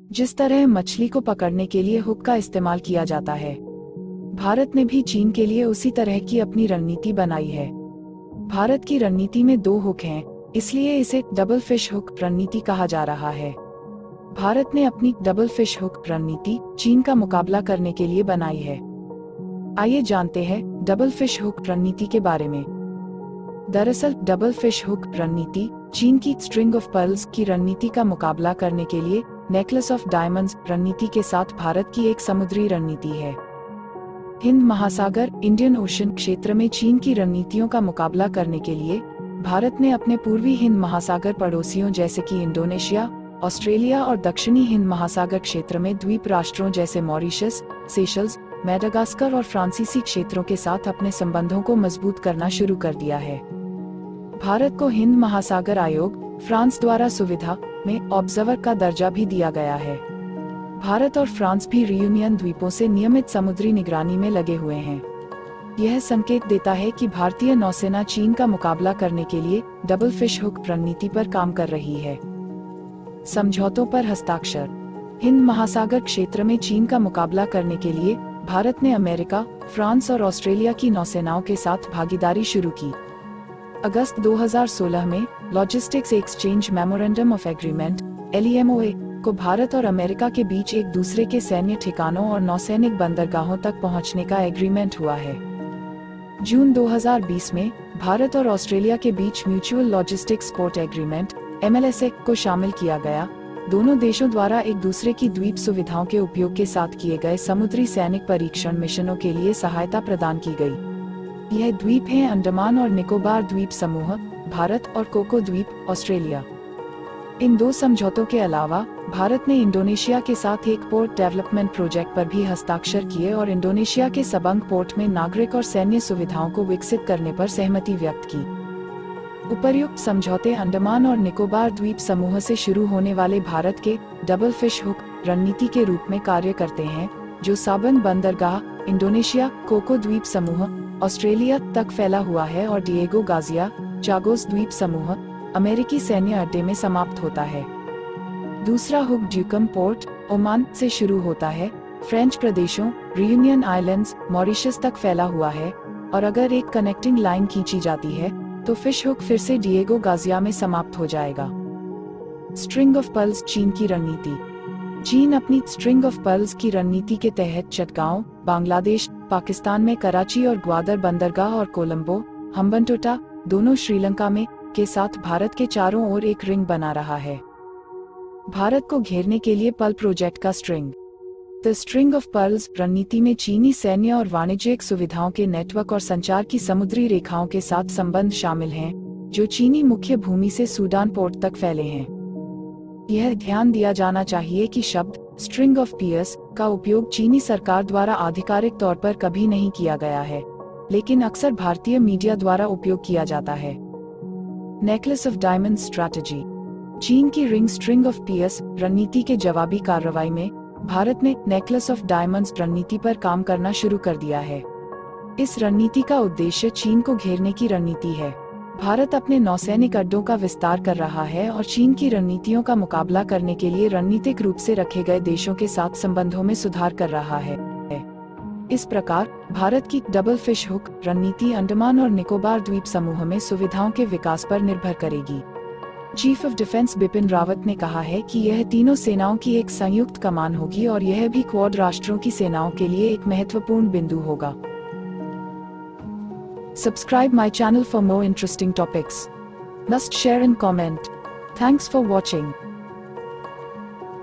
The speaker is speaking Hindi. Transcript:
जिस तरह मछली को पकड़ने के लिए हुक का इस्तेमाल किया जाता है, भारत ने भी चीन के लिए उसी तरह की अपनी रणनीति बनाई है। भारत की रणनीति में 2 हुक हैं, इसलिए इसे डबल फिश हुक रणनीति कहा जा रहा है। भारत ने अपनी डबल फिश हुक रणनीति चीन का मुकाबला करने के लिए बनाई है। आइए जानते हैं डबल फिश हुक रणनीति के बारे में। दरअसल डबल फिश हुक रणनीति चीन की स्ट्रिंग ऑफ पर्ल्स की रणनीति का मुकाबला करने के लिए नेकलेस ऑफ डायमंड्स रणनीति के साथ भारत की एक समुद्री रणनीति है। हिंद महासागर इंडियन ओशन क्षेत्र में चीन की रणनीतियों का मुकाबला करने के लिए भारत ने अपने पूर्वी हिंद महासागर पड़ोसियों जैसे कि इंडोनेशिया, ऑस्ट्रेलिया और दक्षिणी हिंद महासागर क्षेत्र में द्वीप राष्ट्रों जैसे मॉरिशस, सेशल्स, मेडागास्कर और फ्रांसीसी क्षेत्रों के साथ अपने संबंधों को मजबूत करना शुरू कर दिया है। भारत को हिंद महासागर आयोग फ्रांस द्वारा सुविधा में ऑब्जर्वर का दर्जा भी दिया गया है। भारत और फ्रांस भी रियूनियन द्वीपों से नियमित समुद्री निगरानी में लगे हुए हैं। यह संकेत देता है कि भारतीय नौसेना चीन का मुकाबला करने के लिए डबल फिश हुक रणनीति पर काम कर रही है। समझौतों पर हस्ताक्षर। हिंद महासागर क्षेत्र में चीन का मुकाबला करने के लिए भारत ने अमेरिका, फ्रांस और ऑस्ट्रेलिया की नौसेनाओं के साथ भागीदारी शुरू की। अगस्त 2016 में logistics exchange memorandum of agreement (LEMOA) को भारत और अमेरिका के बीच एक दूसरे के सैन्य ठिकानों और नौसैनिक बंदरगाहों तक पहुंचने का एग्रीमेंट हुआ है। जून 2020 में भारत और ऑस्ट्रेलिया के बीच mutual logistics support agreement (MLSA) को शामिल किया गया। दोनों देशों द्वारा एक दूसरे की द्वीप सुविधाओं के उपयोग के साथ किए गए समुद्री सैनिक परीक्षण मिशनों के लिए सहायता प्रदान की गई। यह द्वीप हैं अंडमान और निकोबार द्वीप समूह, भारत और कोको द्वीप, ऑस्ट्रेलिया। इन 2 समझौतों के अलावा भारत ने इंडोनेशिया के साथ एक पोर्ट डेवलपमेंट प्रोजेक्ट पर भी हस्ताक्षर किए और इंडोनेशिया के सबंग पोर्ट में नागरिक और सैन्य सुविधाओं को विकसित करने पर सहमति व्यक्त की। उपर्युक्त समझौते अंडमान और निकोबार द्वीप समूह से शुरू होने वाले भारत के डबल फिश हुक रणनीति के रूप में कार्य करते हैं, जो सबंग बंदरगाह, इंडोनेशिया, कोको द्वीप समूह, ऑस्ट्रेलिया तक फैला हुआ है और डिएगो गार्सिया, चागोस द्वीप समूह, अमेरिकी सैन्य अड्डे में समाप्त होता है। दूसरा हुक ड्यूकम पोर्ट, ओमान से शुरू होता है, फ्रेंच प्रदेशों, रियूनियन आइलैंड्स, मॉरिशस तक फैला हुआ है और अगर एक कनेक्टिंग लाइन खींची जाती है तो फिश हुक फिर से डिएगो गार्सिया में समाप्त हो जाएगा। स्ट्रिंग ऑफ पर्ल्स चीन की रणनीति। चीन अपनी स्ट्रिंग ऑफ पर्ल्स की रणनीति के तहत चटगांव, बांग्लादेश, पाकिस्तान में कराची और ग्वादर बंदरगाह और कोलंबो, हम्बनटोटा, दोनों श्रीलंका में के साथ भारत के चारों ओर एक रिंग बना रहा है। भारत को घेरने के लिए पर्ल प्रोजेक्ट का string the string of pearls रणनीति में चीनी सैन्य और वाणिज्यिक सुविधाओं के नेटवर्क और संचार की समुद्री रेखाओं के साथ संबंध शामिल हैं, जो चीनी मुख्य भूमि से सूडान पोर्ट तक फैले हैं। यह ध्यान दिया जाना चाहिए कि शब्द स्ट्रिंग ऑफ पियर्स का उपयोग चीनी सरकार द्वारा आधिकारिक तौर पर कभी नहीं किया गया है, लेकिन अक्सर भारतीय मीडिया द्वारा उपयोग किया जाता है। Necklace of diamond strategy. चीन की रिंग स्ट्रिंग ऑफ पियर्स रणनीति के जवाबी कार्रवाई में भारत ने नेकलेस ऑफ डायमंड्स रणनीति पर काम करना शुरू कर दिया है। इस रणनीति का उद्देश्य चीन को घेरने की रणनीति है। भारत अपने नौसैनिक अड्डों का विस्तार कर रहा है और चीन की रणनीतियों का मुकाबला करने के लिए रणनीतिक रूप से रखे गए देशों के साथ संबंधों में सुधार कर रहा है। इस प्रकार भारत की डबल फिश हुक रणनीति अंडमान और निकोबार द्वीप समूह में सुविधाओं के विकास पर निर्भर करेगी। Chief of defence Bipin Rawat ने कहा है कि यह तीनों सेनाओं की एक संयुक्त कमान होगी और यह भी क्वाड राष्ट्रों की सेनाओं के लिए एक महत्वपूर्ण बिंदु होगा। Subscribe my channel for more interesting topics. Must share and comment. Thanks for watching.